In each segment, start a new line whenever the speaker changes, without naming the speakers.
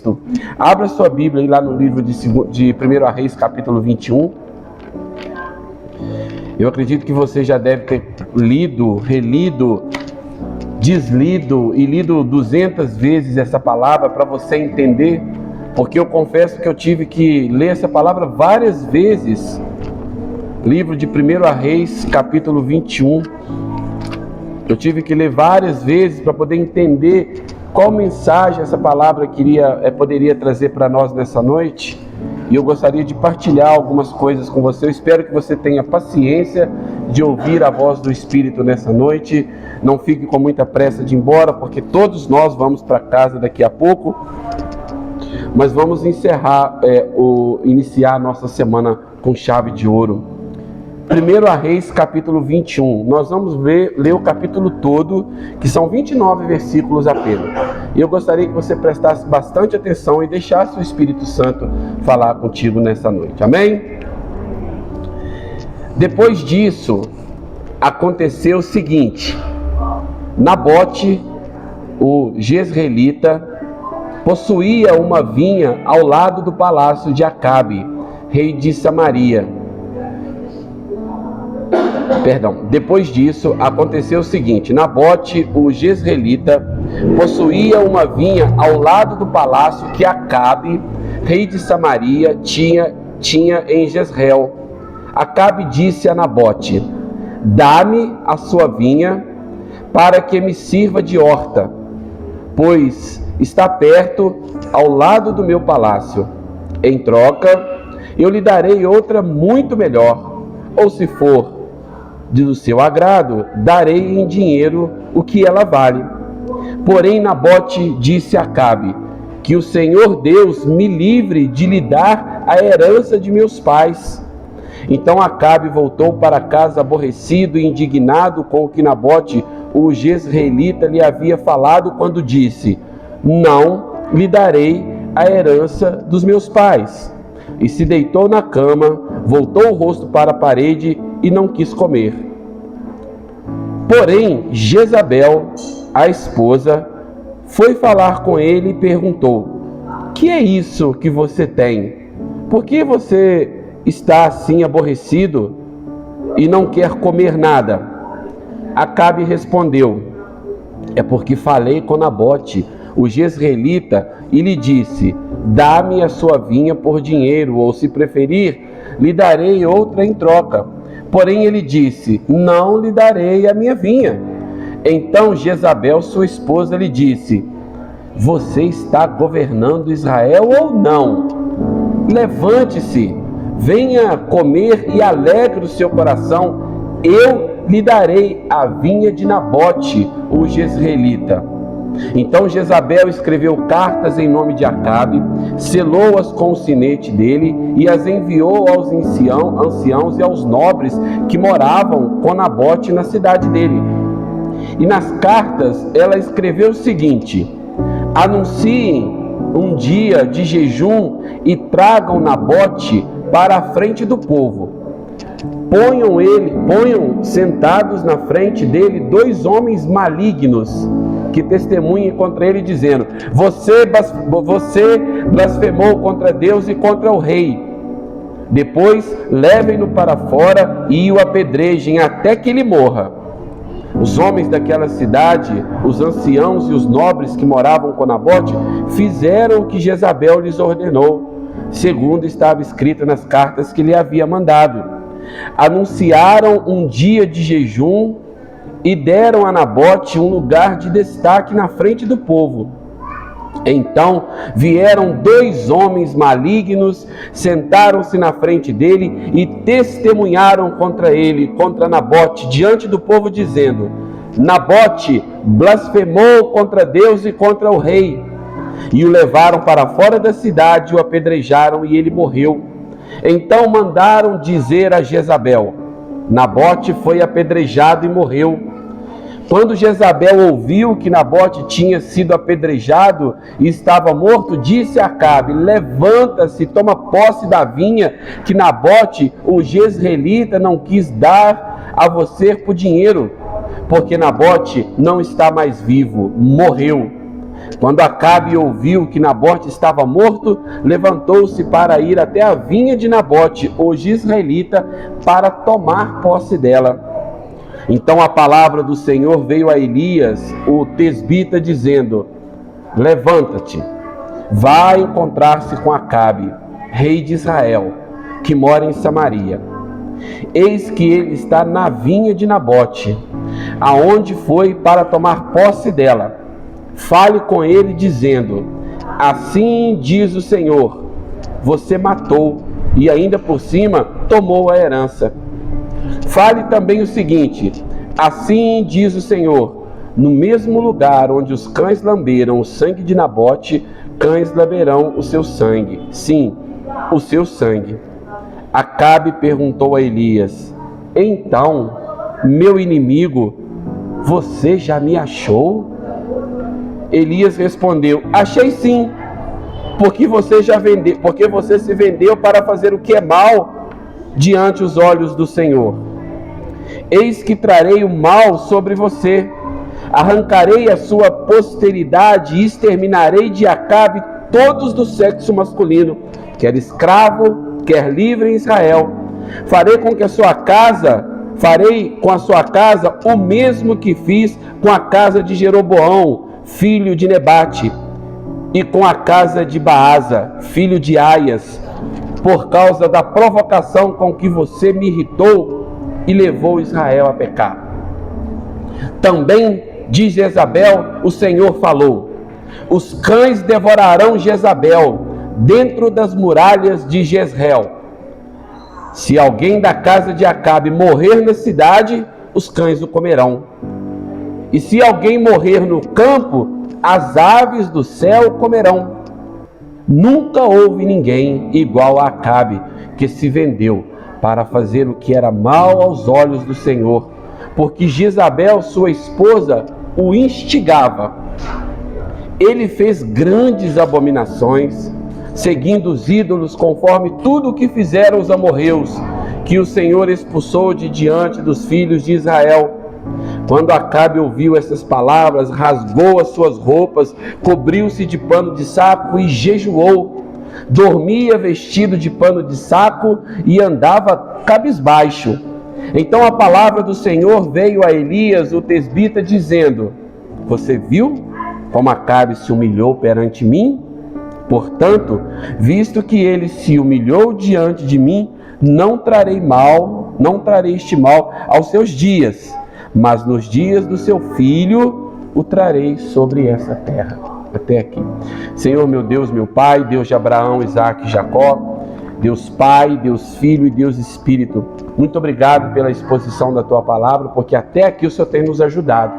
texto. Abra sua Bíblia aí lá no livro de 1 Reis, capítulo 21. Eu acredito que você já deve ter lido, relido, deslido e lido 200 vezes essa palavra para você entender, porque eu confesso que eu tive que ler essa palavra várias vezes. Livro de 1 Reis, capítulo 21. Eu tive que ler várias vezes para poder entender qual mensagem essa palavra poderia trazer para nós nessa noite. E eu gostaria de partilhar algumas coisas com você. Eu espero que você tenha paciência de ouvir a voz do Espírito nessa noite. Não fique com muita pressa de ir embora, porque todos nós vamos para casa daqui a pouco. Mas vamos iniciar a nossa semana com chave de ouro. 1 Reis, capítulo 21. Nós vamos ler o capítulo todo, que são 29 versículos apenas. E eu gostaria que você prestasse bastante atenção e deixasse o Espírito Santo falar contigo nessa noite. Amém? Depois disso, aconteceu o seguinte: Nabote, o jezreelita, possuía uma vinha ao lado do palácio de Acabe, rei de Samaria. Depois disso, aconteceu o seguinte: Nabote, o jezreelita, possuía uma vinha ao lado do palácio que Acabe, rei de Samaria, tinha em Jezreel. Acabe disse a Nabote: dá-me a sua vinha para que me sirva de horta, pois está perto ao lado do meu palácio. Em troca, eu lhe darei outra muito melhor, ou se for do seu agrado, darei em dinheiro o que ela vale. Porém, Nabote disse a Acabe: que o Senhor Deus me livre de lhe dar a herança de meus pais. Então Acabe voltou para casa aborrecido e indignado com o que Nabote, o jezreelita, lhe havia falado, quando disse: não lhe darei a herança dos meus pais. E se deitou na cama, voltou o rosto para a parede e não quis comer. Porém, Jezabel, a esposa, foi falar com ele e perguntou: que é isso que você tem? Por que você está assim aborrecido e não quer comer nada? Acabe respondeu: é porque falei com Nabote, o jezreelita, e lhe disse: dá-me a sua vinha por dinheiro, ou se preferir, lhe darei outra em troca. Porém ele disse: não lhe darei a minha vinha. Então Jezabel, sua esposa, lhe disse: você está governando Israel ou não? Levante-se, venha comer e alegre o seu coração. Eu lhe darei a vinha de Nabote, o jezreelita. Então Jezabel escreveu cartas em nome de Acabe, selou-as com o sinete dele e as enviou aos anciãos e aos nobres que moravam com Nabote na cidade dele. E nas cartas ela escreveu o seguinte: anunciem um dia de jejum e tragam Nabote para a frente do povo. Ponham sentados na frente dele 2 homens malignos que testemunhem contra ele, dizendo: você blasfemou contra Deus e contra o rei. Depois levem-no para fora e o apedrejem até que ele morra. Os homens daquela cidade, os anciãos e os nobres que moravam com Nabote, fizeram o que Jezabel lhes ordenou, segundo estava escrito nas cartas que lhe havia mandado. Anunciaram um dia de jejum e deram a Nabote um lugar de destaque na frente do povo. Então vieram 2 homens malignos, sentaram-se na frente dele e testemunharam contra Nabote, diante do povo, dizendo: Nabote blasfemou contra Deus e contra o rei. E o levaram para fora da cidade, o apedrejaram e ele morreu. Então mandaram dizer a Jezabel: Nabote foi apedrejado e morreu. Quando Jezabel ouviu que Nabote tinha sido apedrejado e estava morto, disse a Acabe: levanta-se, toma posse da vinha que Nabote, o jezreelita, não quis dar a você por dinheiro, porque Nabote não está mais vivo, morreu. Quando Acabe ouviu que Nabote estava morto, levantou-se para ir até a vinha de Nabote, o jezreelita, para tomar posse dela. Então a palavra do Senhor veio a Elias, o tesbita, dizendo: levanta-te, vá encontrar-se com Acabe, rei de Israel, que mora em Samaria. Eis que ele está na vinha de Nabote, aonde foi para tomar posse dela. Fale com ele, dizendo: assim diz o Senhor, você matou e ainda por cima tomou a herança. Fale também o seguinte: assim diz o Senhor, no mesmo lugar onde os cães lamberam o sangue de Nabote, cães lamberão o seu sangue, sim, o seu sangue. Acabe perguntou a Elias: então, meu inimigo, você já me achou? Elias respondeu: achei sim, porque você se vendeu para fazer o que é mal diante os olhos do Senhor. Eis que trarei o mal sobre você, arrancarei a sua posteridade e exterminarei de Acabe todos do sexo masculino, quer escravo, quer livre em Israel. Farei com a sua casa o mesmo que fiz com a casa de Jeroboão, filho de Nebate, e com a casa de Baasa, filho de Aias, por causa da provocação com que você me irritou e levou Israel a pecar. Também de Jezabel o Senhor falou: os cães devorarão Jezabel dentro das muralhas de Jezreel. Se alguém da casa de Acabe morrer na cidade, os cães o comerão. E se alguém morrer no campo, as aves do céu comerão. Nunca houve ninguém igual a Acabe, que se vendeu para fazer o que era mal aos olhos do Senhor, porque Jezabel, sua esposa, o instigava. Ele fez grandes abominações, seguindo os ídolos, conforme tudo o que fizeram os amorreus, que o Senhor expulsou de diante dos filhos de Israel. Quando Acabe ouviu essas palavras, rasgou as suas roupas, cobriu-se de pano de saco e jejuou. Dormia vestido de pano de saco e andava cabisbaixo. Então a palavra do Senhor veio a Elias, o tesbita, dizendo: você viu como Acabe se humilhou perante mim? Portanto, visto que ele se humilhou diante de mim, não trarei este mal aos seus dias, mas nos dias do seu filho o trarei sobre essa terra. Até aqui. Senhor, meu Deus, meu Pai, Deus de Abraão, Isaque e Jacó, Deus Pai, Deus Filho e Deus Espírito, muito obrigado pela exposição da Tua Palavra, porque até aqui o Senhor tem nos ajudado.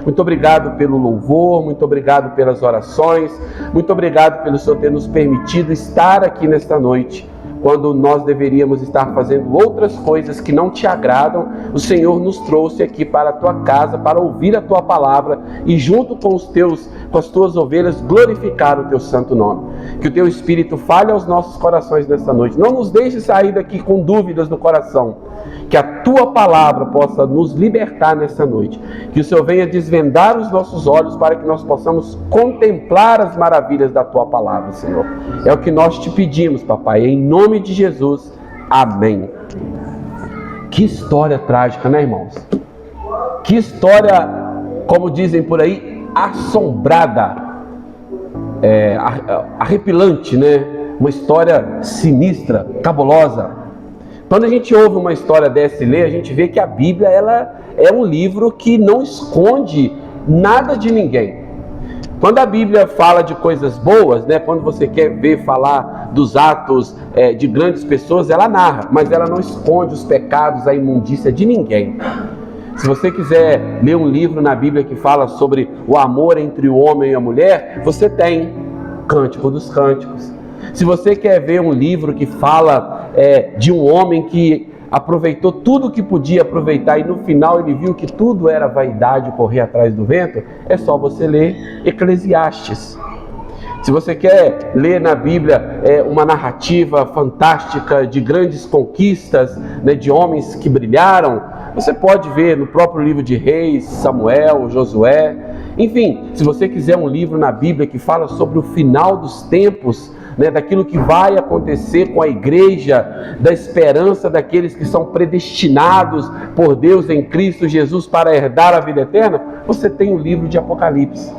Muito obrigado pelo louvor, muito obrigado pelas orações, muito obrigado pelo Senhor ter nos permitido estar aqui nesta noite. Quando nós deveríamos estar fazendo outras coisas que não te agradam, o Senhor nos trouxe aqui para a tua casa, para ouvir a tua palavra e junto com as tuas ovelhas glorificar o teu santo nome. Que o teu Espírito fale aos nossos corações nesta noite. Não nos deixe sair daqui com dúvidas no coração. Que a tua palavra possa nos libertar nesta noite. Que o Senhor venha desvendar os nossos olhos para que nós possamos contemplar as maravilhas da tua palavra, Senhor. É o que nós te pedimos, papai, em nome de Jesus. Amém. Que história trágica, né, irmãos? Que história, como dizem por aí, assombrada, arrepilante, né? Uma história sinistra, cabulosa. Quando a gente ouve uma história dessa e lê, a gente vê que a Bíblia ela é um livro que não esconde nada de ninguém. Quando a Bíblia fala de coisas boas, né, quando você quer ver falar dos atos de grandes pessoas, ela narra, mas ela não esconde os pecados, a imundícia de ninguém. Se você quiser ler um livro na Bíblia que fala sobre o amor entre o homem e a mulher, você tem Cântico dos Cânticos. Se você quer ver um livro que fala de um homem que aproveitou tudo o que podia aproveitar e no final ele viu que tudo era vaidade, correr atrás do vento, é só você ler Eclesiastes. Se você quer ler na Bíblia uma narrativa fantástica de grandes conquistas, né, de homens que brilharam, você pode ver no próprio livro de Reis, Samuel, Josué. Enfim, se você quiser um livro na Bíblia que fala sobre o final dos tempos, né, daquilo que vai acontecer com a igreja, da esperança daqueles que são predestinados por Deus em Cristo Jesus para herdar a vida eterna, você tem o livro de Apocalipse.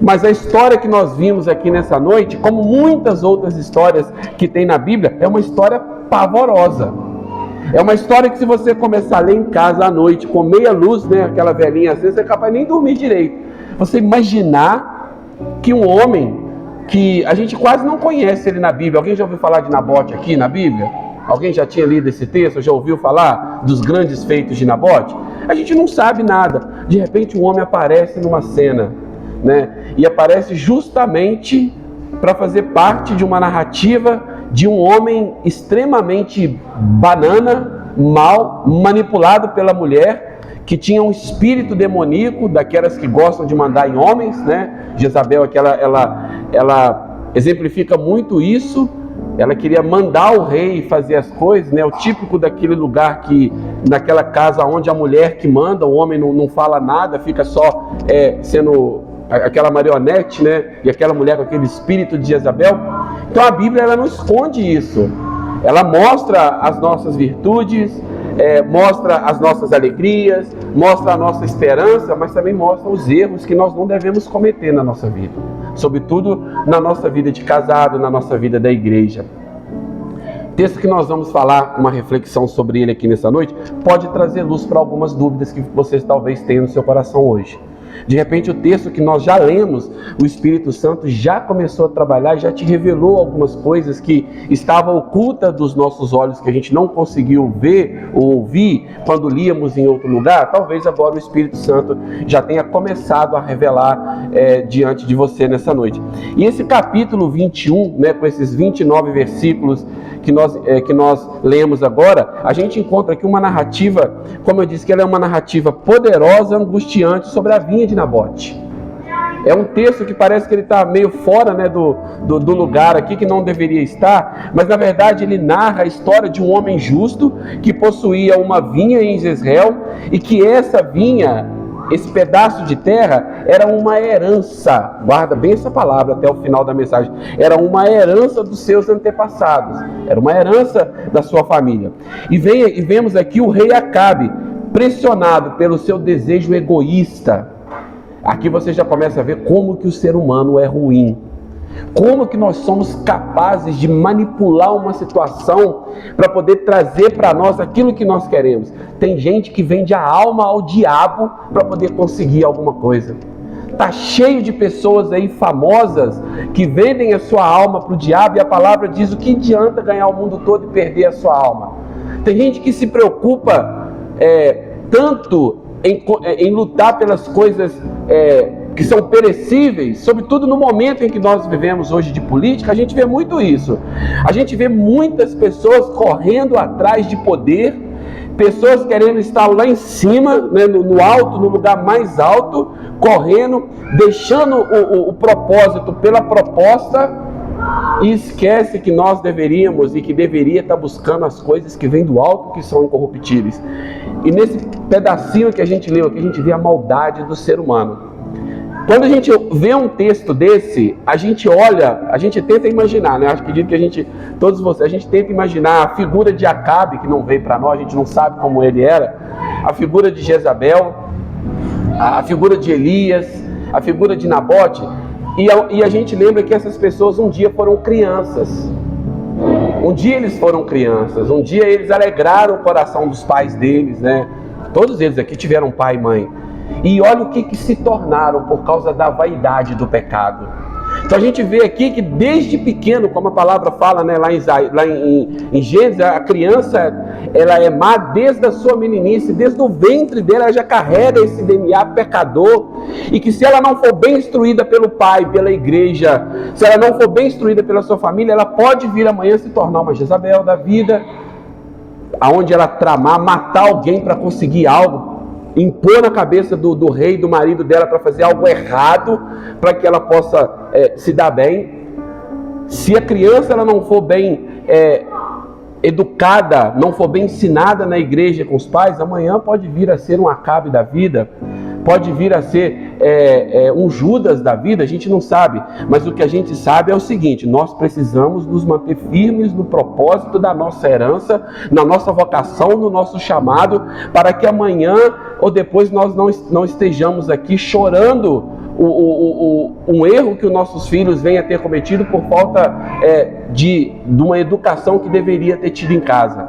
Mas a história que nós vimos aqui nessa noite, como muitas outras histórias que tem na Bíblia, é uma história pavorosa. É uma história que, se você começar a ler em casa à noite, com meia luz, né, aquela velhinha assim, você é capaz nem dormir direito. Você imaginar que um homem que a gente quase não conhece ele na Bíblia. Alguém já ouviu falar de Nabote aqui na Bíblia? Alguém já tinha lido esse texto? Já ouviu falar dos grandes feitos de Nabote? A gente não sabe nada. De repente um homem aparece numa cena, né? E aparece justamente para fazer parte de uma narrativa de um homem extremamente banana, mal, manipulado pela mulher, que tinha um espírito demoníaco, daquelas que gostam de mandar em homens, né? Jezabel, ela exemplifica muito isso. Ela queria mandar o rei fazer as coisas, né? O típico daquele lugar que, naquela casa onde a mulher que manda, o homem não fala nada, fica só sendo aquela marionete, né? E aquela mulher com aquele espírito de Jezabel. Então a Bíblia, ela não esconde isso. Ela mostra as nossas virtudes, mostra as nossas alegrias, mostra a nossa esperança, mas também mostra os erros que nós não devemos cometer na nossa vida, sobretudo na nossa vida de casado, na nossa vida da igreja. O texto que nós vamos falar, uma reflexão sobre ele aqui nessa noite, pode trazer luz para algumas dúvidas que vocês talvez tenham no seu coração hoje. De repente o texto que nós já lemos, o Espírito Santo já começou a trabalhar, já te revelou algumas coisas que estavam ocultas dos nossos olhos, que a gente não conseguiu ver ou ouvir quando líamos em outro lugar. Talvez agora o Espírito Santo já tenha começado a revelar diante de você nessa noite. E esse capítulo 21, né, com esses 29 versículos que nós lemos agora, a gente encontra aqui uma narrativa, como eu disse, que ela é uma narrativa poderosa, angustiante sobre a vinha de Nabote. É um texto que parece que ele está meio fora, né, do lugar aqui, que não deveria estar, mas na verdade ele narra a história de um homem justo que possuía uma vinha em Jezreel, e que essa vinha, esse pedaço de terra, era uma herança. Guarda bem essa palavra até o final da mensagem. Era uma herança dos seus antepassados, era uma herança da sua família. E vemos aqui o rei Acabe, pressionado pelo seu desejo egoísta. Aqui você já começa a ver como que o ser humano é ruim. Como que nós somos capazes de manipular uma situação para poder trazer para nós aquilo que nós queremos. Tem gente que vende a alma ao diabo para poder conseguir alguma coisa. Está cheio de pessoas aí famosas que vendem a sua alma para o diabo, e a palavra diz: o que adianta ganhar o mundo todo e perder a sua alma? Tem gente que se preocupa tanto em lutar pelas coisas que são perecíveis, sobretudo no momento em que nós vivemos hoje de política. A gente vê muito isso. A gente vê muitas pessoas correndo atrás de poder, pessoas querendo estar lá em cima, né, no alto, no lugar mais alto, correndo, deixando o propósito pela proposta, e esquece que nós deveríamos e que deveria estar buscando as coisas que vêm do alto, que são incorruptíveis. E nesse pedacinho que a gente leu aqui, a gente vê a maldade do ser humano. Quando a gente vê um texto desse, a gente olha, a gente tenta imaginar, né? Acredito que a gente tenta imaginar a figura de Acabe, que não veio para nós, a gente não sabe como ele era, a figura de Jezabel, a figura de Elias, a figura de Nabote, e a gente lembra que essas pessoas um dia foram crianças. Um dia eles foram crianças, um dia eles alegraram o coração dos pais deles, né? Todos eles aqui tiveram pai e mãe. E olha o que se tornaram por causa da vaidade do pecado. Então a gente vê aqui que desde pequeno, como a palavra fala, né, lá em Gênesis, a criança, ela é má desde a sua meninice, desde o ventre dela ela já carrega esse DNA pecador, e que se ela não for bem instruída pelo pai, pela igreja, se ela não for bem instruída pela sua família, ela pode vir amanhã se tornar uma Jezabel da vida, aonde ela tramar, matar alguém para conseguir algo, impor na cabeça do rei, do marido dela, para fazer algo errado, para que ela possa se dar bem. Se a criança ela não for bem educada, não for bem ensinada na igreja com os pais, amanhã pode vir a ser um Acabe da vida, pode vir a ser um Judas da vida, a gente não sabe. Mas o que a gente sabe é o seguinte: nós precisamos nos manter firmes no propósito da nossa herança, na nossa vocação, no nosso chamado, para que amanhã ou depois nós não estejamos aqui chorando um erro que os nossos filhos venham a ter cometido por falta de uma educação que deveria ter tido em casa.